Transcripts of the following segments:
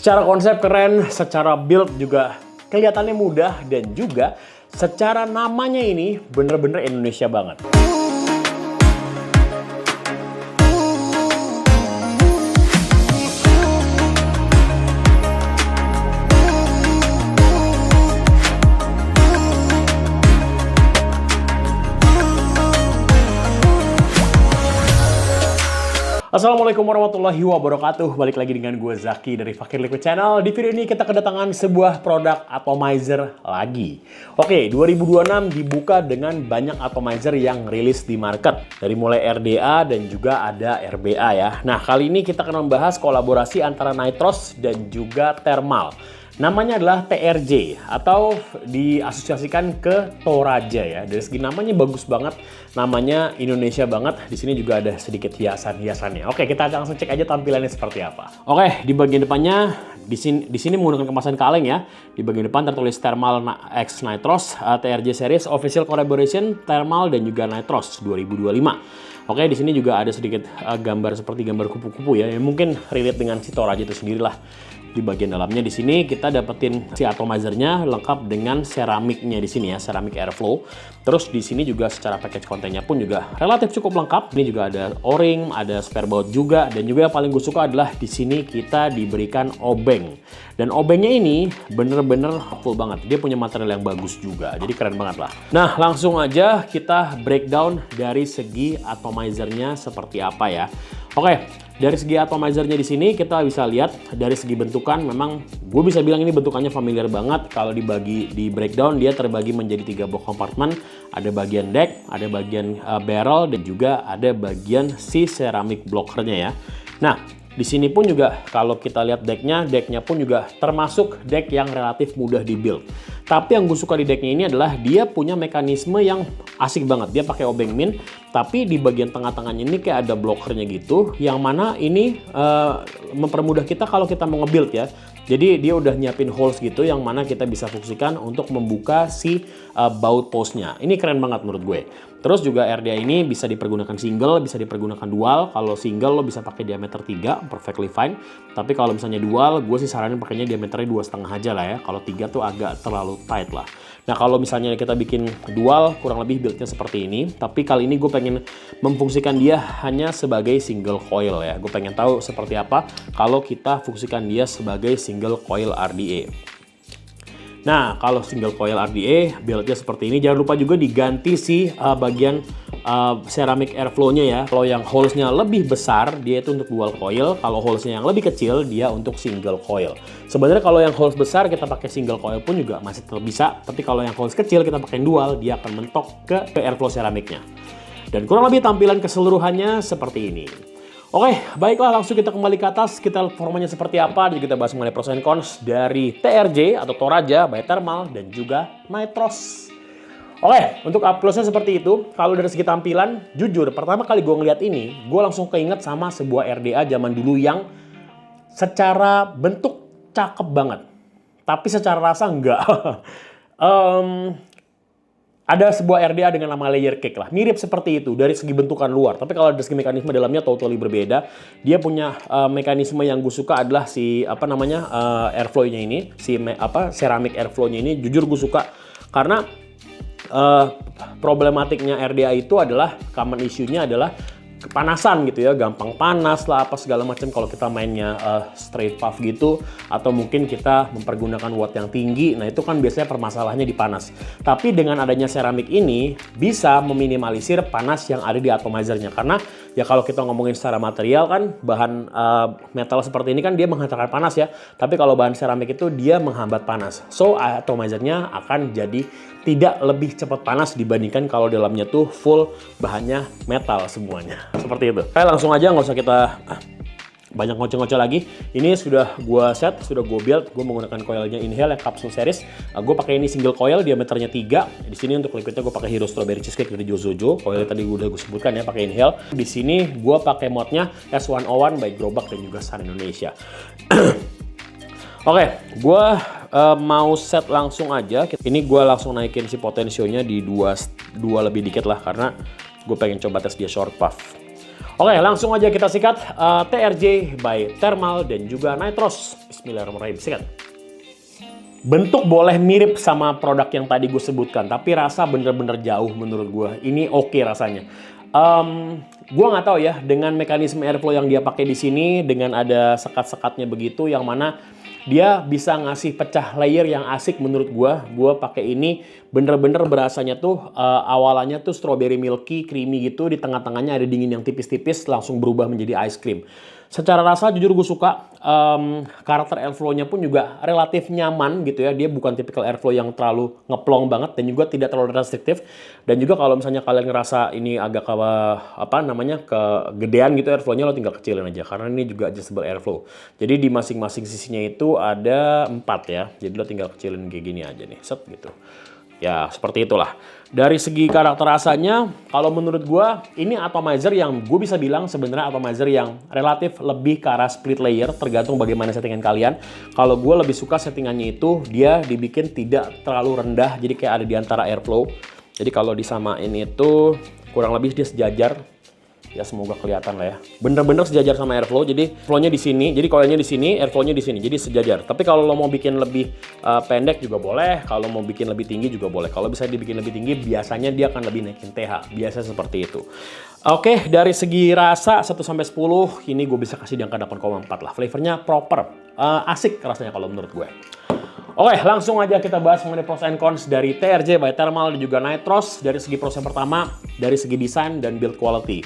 Secara konsep keren, secara build juga kelihatannya mudah, dan juga secara namanya ini bener-bener Indonesia banget. Assalamualaikum warahmatullahi wabarakatuh. Balik lagi dengan gue Zaki dari Fakir Liquid Channel. Di video ini kita kedatangan sebuah produk atomizer lagi. Oke, 2026 dibuka dengan banyak atomizer yang rilis di market. Dari mulai RDA dan juga ada RBA ya. Nah, kali ini kita akan membahas kolaborasi antara Nitros dan juga Thermal. Namanya adalah TRJ atau diasosiasikan ke Toraja ya. Dari segi namanya bagus banget, namanya Indonesia banget. Di sini juga ada sedikit hiasan-hiasannya. Oke, kita langsung cek aja tampilannya seperti apa. Oke, di bagian depannya di sini menggunakan kemasan kaleng ya. Di bagian depan tertulis Thermal X Nitros TRJ Series Official Collaboration Thermal dan juga Nitros 2025. Oke, di sini juga ada sedikit gambar seperti gambar kupu-kupu ya, yang mungkin relate dengan si Toraja itu sendirilah. Di bagian dalamnya di sini kita dapetin si atomizernya lengkap dengan seramiknya di sini ya, ceramic airflow. Terus di sini juga secara package kontennya pun juga relatif cukup lengkap. Ini juga ada O-ring, ada spare baut juga, dan juga yang paling gue suka adalah di sini kita diberikan obeng. Dan obengnya ini bener-bener full banget. Dia punya material yang bagus juga, jadi keren banget lah. Nah, langsung aja kita breakdown dari segi atomizernya seperti apa ya. Oke, dari segi atomizernya di sini kita bisa lihat dari segi bentukan, memang gue bisa bilang ini bentukannya familiar banget. Kalau dibagi di breakdown, dia terbagi menjadi 3 box kompartemen. Ada bagian deck, ada bagian barrel, dan juga ada bagian si ceramic blockernya ya. Nah, di sini pun juga kalau kita lihat decknya pun juga termasuk deck yang relatif mudah di-build. Tapi yang gue suka di decknya ini adalah dia punya mekanisme yang asik banget. Dia pakai obeng min, tapi di bagian tengah-tengahnya ini kayak ada blockernya gitu, yang mana ini mempermudah kita kalau kita mau nge-build ya. Jadi dia udah nyiapin holes gitu yang mana kita bisa fungsikan untuk membuka si baut postnya. Ini keren banget menurut gue. Terus juga RDA ini bisa dipergunakan single, bisa dipergunakan dual. Kalau single lo bisa pakai diameter 3, perfectly fine. Tapi kalau misalnya dual, gue sih saranin pakainya diameternya 2,5 aja lah ya. Kalau 3 tuh agak terlalu tight lah. Nah, kalau misalnya kita bikin dual, kurang lebih buildnya seperti ini. Tapi kali ini gue pengen memfungsikan dia hanya sebagai single coil ya. Gue pengen tahu seperti apa kalau kita fungsikan dia sebagai single coil RDA. Nah, kalau single coil RDA, buildnya seperti ini. Jangan lupa juga diganti si bagian ceramic airflow-nya ya. Kalau yang holes-nya lebih besar, dia itu untuk dual coil. Kalau holes-nya yang lebih kecil, dia untuk single coil. Sebenarnya kalau yang holes besar, kita pakai single coil pun juga masih tetap bisa. Tapi kalau yang holes kecil, kita pakai dual, dia akan mentok ke airflow ceramiknya. Dan kurang lebih tampilan keseluruhannya seperti ini. Oke, baiklah langsung kita kembali ke atas, kita lihat performanya seperti apa, dan kita bahas mengenai pros and cons dari TRJ atau Toraja by Thermal dan juga Nitros. Oke, untuk up close-nya seperti itu. Kalau dari segi tampilan, jujur pertama kali gue ngeliat ini, gue langsung keinget sama sebuah RDA zaman dulu yang secara bentuk cakep banget, tapi secara rasa enggak. Ada sebuah RDA dengan nama layer cake lah, mirip seperti itu dari segi bentukan luar. Tapi kalau dari segi mekanisme dalamnya totally berbeda. Dia punya mekanisme yang gue suka adalah si airflow-nya ini, si ceramic airflow-nya ini. Jujur gue suka karena problematiknya RDA itu adalah common issue-nya adalah kepanasan gitu ya, gampang panas lah apa segala macam kalau kita mainnya straight puff gitu, atau mungkin kita mempergunakan watt yang tinggi. Nah, itu kan biasanya permasalahannya di panas. Tapi dengan adanya ceramic ini bisa meminimalisir panas yang ada di atomizernya, karena ya kalau kita ngomongin secara material kan bahan metal seperti ini kan dia menghantarkan panas ya. Tapi kalau bahan ceramic itu dia menghambat panas. So atomizernya akan jadi tidak lebih cepat panas dibandingkan kalau dalamnya tuh full bahannya metal semuanya. Seperti itu. Oke, langsung aja, nggak usah kita banyak ngoceh-ngoceh lagi. Ini sudah gua set, sudah gua build. Gua menggunakan coilnya Inhale yang capsule series. Gua pakai ini single coil, diameternya 3. Di sini untuk liquidnya gua pakai Hero Strawberry Cheesecake dari Jozojo. Coilnya tadi udah gue sebutkan ya, pakai Inhale. Di sini gua pakai modnya S101 by Grobak dan juga Sun Indonesia. Oke, gue mau set langsung aja. Ini gue langsung naikin si potensionya di 2 lebih dikit lah, karena gue pengen coba tes dia short puff. Oke, langsung aja kita sikat TRJ by Thermal dan juga Nitros. Bismillahirrahmanirrahim, sikat. Bentuk boleh mirip sama produk yang tadi gue sebutkan, tapi rasa bener-bener jauh menurut gue. Ini oke rasanya. Gue nggak tahu ya, dengan mekanisme airflow yang dia pakai di sini, dengan ada sekat-sekatnya begitu, yang mana dia bisa ngasih pecah layer yang asik menurut gue. Gue pakai ini bener-bener berasanya tuh awalannya tuh strawberry milky, creamy gitu. Di tengah-tengahnya ada dingin yang tipis-tipis, langsung berubah menjadi ice cream. Secara rasa jujur gue suka. Karakter airflow-nya pun juga relatif nyaman gitu ya. Dia bukan tipikal airflow yang terlalu ngeplong banget dan juga tidak terlalu restriktif. Dan juga kalau misalnya kalian ngerasa ini agak kegedean gitu airflow-nya, lo tinggal kecilin aja karena ini juga adjustable airflow. Jadi di masing-masing sisinya itu ada 4 ya. Jadi lo tinggal kecilin kayak gini aja nih, set gitu. Ya, seperti itulah. Dari segi karakter rasanya, kalau menurut gue, ini atomizer yang gue bisa bilang sebenarnya atomizer yang relatif lebih ke arah split layer, tergantung bagaimana settingan kalian. Kalau gue lebih suka settingannya itu, dia dibikin tidak terlalu rendah, jadi kayak ada di antara airflow. Jadi kalau disamain itu, kurang lebih dia sejajar. Ya semoga kelihatan lah ya. Bener-bener sejajar sama airflow. Jadi flow-nya di sini, jadi coilnya di sini, airflow-nya di sini. Jadi sejajar. Tapi kalau lo mau bikin lebih pendek juga boleh. Kalau mau bikin lebih tinggi juga boleh. Kalau bisa dibikin lebih tinggi, biasanya dia akan lebih naikin TH. Biasa seperti itu. Oke, dari segi rasa 1 sampai 10, ini gue bisa kasih di angka 8,4 lah. Flavornya proper, asik rasanya kalau menurut gue. Oke, langsung aja kita bahas mengenai pros and cons dari TRJ by Thermal dan juga Nitros. Dari segi pros yang pertama, dari segi desain dan build quality.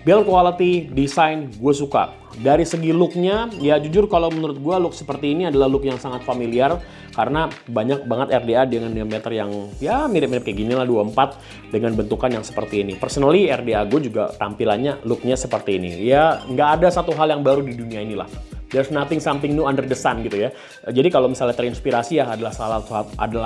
Build quality, desain, gue suka. Dari segi looknya, ya jujur kalau menurut gue look seperti ini adalah look yang sangat familiar. Karena banyak banget RDA dengan diameter yang ya mirip-mirip kayak gini lah, 24. Dengan bentukan yang seperti ini. Personally, RDA gue juga tampilannya, looknya seperti ini. Ya nggak ada satu hal yang baru di dunia inilah. There's nothing something new under the sun gitu ya. Jadi kalau misalnya terinspirasi ya adalah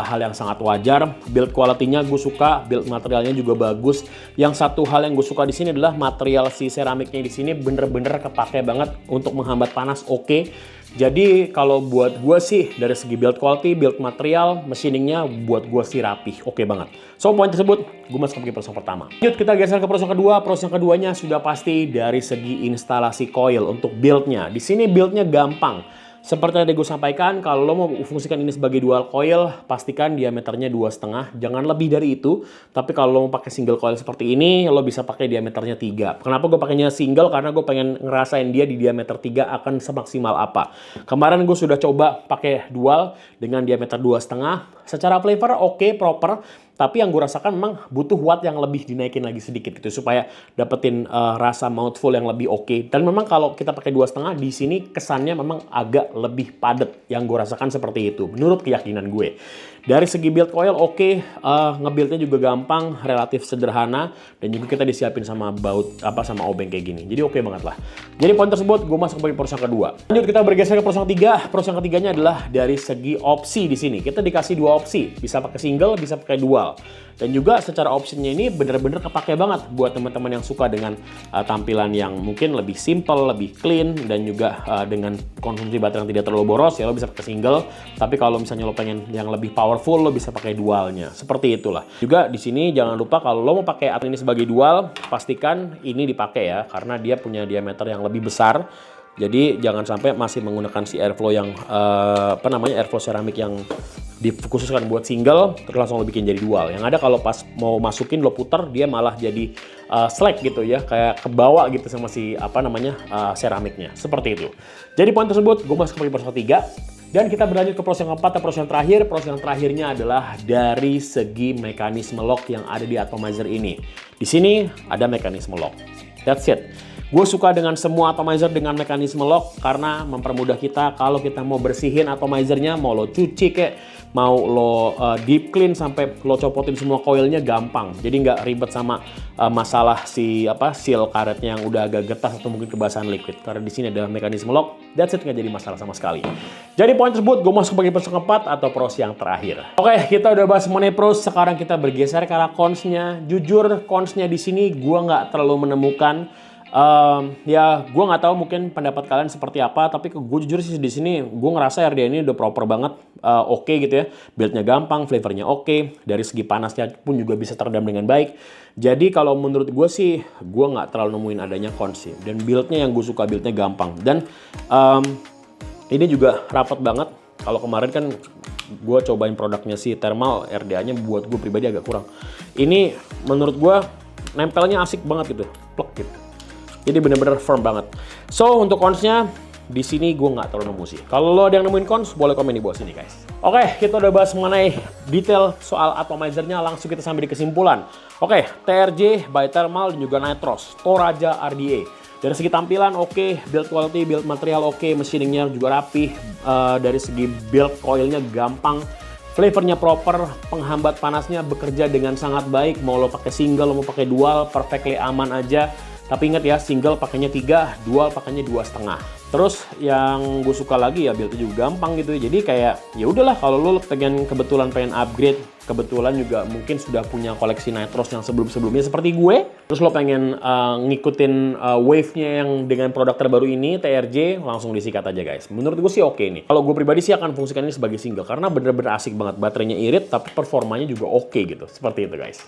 hal yang sangat wajar. Build quality-nya gue suka, build materialnya juga bagus. Yang satu hal yang gue suka di sini adalah material si ceramiknya di sini bener-bener kepake banget untuk menghambat panas. Oke. Jadi kalau buat gue sih dari segi build quality, build material, machiningnya buat gue sih rapih, oke banget. So poin tersebut gue masuk ke pros yang pertama. Lanjut kita geser ke pros yang kedua. Pros yang keduanya sudah pasti dari segi instalasi coil untuk buildnya. Di sini buildnya gampang. Seperti yang tadi gue sampaikan, kalau lo mau fungsikan ini sebagai dual coil, pastikan diameternya 2,5, jangan lebih dari itu. Tapi kalau lo mau pakai single coil seperti ini, lo bisa pakai diameternya 3. Kenapa gue pakainya single? Karena gue pengen ngerasain dia di diameter 3 akan semaksimal apa. Kemarin gue sudah coba pakai dual dengan diameter 2,5. Secara flavor oke, proper. Tapi yang gue rasakan memang butuh watt yang lebih dinaikin lagi sedikit gitu supaya dapetin rasa mouthful yang lebih oke. Dan memang kalau kita pakai 2,5 di sini kesannya memang agak lebih padat. Yang gue rasakan seperti itu menurut keyakinan gue. Dari segi build coil oke, nge-buildnya juga gampang, relatif sederhana dan juga kita disiapin sama sama obeng kayak gini. Jadi oke banget lah. Jadi poin tersebut gue masuk ke pros yang kedua. Lanjut kita bergeser ke pros yang ketiga. Pros yang ketiganya adalah dari segi opsi di sini. Kita dikasih 2 opsi, bisa pakai single, bisa pakai dual. Dan juga secara opsinya ini bener-bener kepake banget buat teman-teman yang suka dengan tampilan yang mungkin lebih simple, lebih clean, dan juga dengan konsumsi baterai yang tidak terlalu boros, ya lo bisa pakai single. Tapi kalau misalnya lo pengen yang lebih powerful, lo bisa pakai dualnya. Seperti itulah. Juga di sini jangan lupa kalau lo mau pakai ini sebagai dual, pastikan ini dipakai ya, karena dia punya diameter yang lebih besar. Jadi jangan sampai masih menggunakan si airflow yang airflow ceramik yang dikhususkan buat single terus langsung lo bikin jadi dual. Yang ada kalau pas mau masukin lo putar dia malah jadi slack gitu ya, kayak kebawa gitu sama si ceramiknya. Seperti itu. Jadi poin tersebut gue masuk ke pros ketiga. Dan kita berlanjut ke pros yang keempat dan pros yang terakhir. Pros yang terakhirnya adalah dari segi mekanisme lock yang ada di atomizer ini. Di sini ada mekanisme lock. That's it. Gue suka dengan semua atomizer dengan mekanisme lock karena mempermudah kita kalau kita mau bersihin atomizernya, mau lo cuci kek, mau lo deep clean sampai lo copotin semua coilnya gampang. Jadi nggak ribet sama masalah seal karetnya yang udah agak getas atau mungkin kebasahan liquid. Karena di sini ada mekanisme lock, that's it, nggak jadi masalah sama sekali. Jadi poin tersebut gue masuk bagi pros keempat atau pros yang terakhir. Oke, kita udah bahas mengenai pros, sekarang kita bergeser ke arah cons-nya. Jujur cons-nya di sini gue nggak terlalu menemukan Ya, gue nggak tahu mungkin pendapat kalian seperti apa, tapi gue jujur sih di sini gue ngerasa RDA ini udah proper banget, oke gitu ya. Build-nya gampang, flavornya oke, dari segi panasnya pun juga bisa teredam dengan baik. Jadi kalau menurut gue sih, gue nggak terlalu nemuin adanya cons sih. Dan build-nya yang gue suka, build-nya gampang. Dan ini juga rapat banget. Kalau kemarin kan gue cobain produknya si Thermal, RDA-nya buat gue pribadi agak kurang. Ini menurut gue nempelnya asik banget gitu, plek gitu. Jadi bener-bener firm banget. So, untuk cons-nya, di sini gue nggak terlalu nemu sih. Kalau lo ada yang nemuin cons, boleh komen di bawah sini guys. Oke, kita udah bahas mengenai detail soal atomizer-nya, langsung kita sampai di kesimpulan. Oke, TRJ by Thermal dan juga Nitros, Toraja RDA. Dari segi tampilan oke, build quality, build material oke, machiningnya juga rapih. Dari segi build coilnya gampang. Flavornya proper, penghambat panasnya bekerja dengan sangat baik. Mau lo pakai single, mau pakai dual, perfectly aman aja. Tapi ingat ya, single pakainya 3, dual pakainya 2,5. Terus yang gue suka lagi ya build-nya juga gampang gitu. Jadi kayak ya udahlah kalau lo kebetulan pengen upgrade, kebetulan juga mungkin sudah punya koleksi Nitros yang sebelum-sebelumnya seperti gue. Terus lo pengen ngikutin wave-nya yang dengan produk terbaru ini, TRJ, langsung disikat aja guys. Menurut gue sih oke nih. Kalau gue pribadi sih akan fungsikan ini sebagai single karena bener-bener asik banget. Baterainya irit tapi performanya juga oke gitu. Seperti itu guys.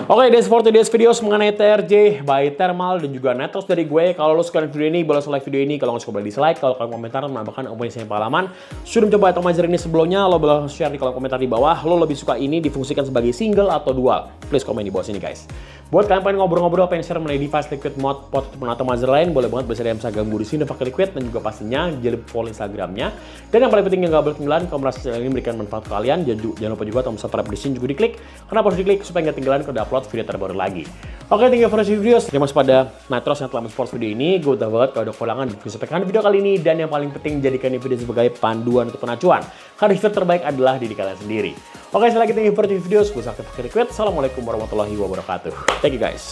Oke, that's for today's videos mengenai TRJ by Thermal dan juga Nitros dari gue. Kalau lo suka video ini, boleh like video ini. Kalau nggak suka boleh dislike. Kalau kalian komentar menambahkan opini saya pengalaman. Sudah mencoba atomizer ini sebelumnya, lo boleh share di kolom komentar di bawah. Lo lebih suka ini difungsikan sebagai single atau dual? Please komen di bawah sini guys. Buat kalian pengen ngobrol-ngobrol, pengen share mengenai device liquid mod, pot, ataupun atomizer lain, boleh banget bisa DM Instagram gue di sini, Fakir Liquid, dan juga pastinya jangan follow Instagramnya. Dan yang paling penting yang gak boleh ketinggalan, kalau merasa channel ini memberikan manfaat ke kalian, jangan lupa juga tombol subscribe di sini juga diklik. Kenapa harus diklik? Supaya nggak ketinggalan kalau upload video terbaru lagi. Oke, thank you for watching videos. Terima kasih pada Nitros yang telah men-support video ini. Gue udah banget kalau ada kekurangan disampaikan video kali ini, dan yang paling penting jadikan ini video sebagai panduan untuk penacuan. Karena review terbaik adalah diri kalian sendiri. Oke, sekali lagi thank you for watching videos. Gue Fakir Liquid. Assalamualaikum warahmatullahi wabarakatuh. Thank you guys.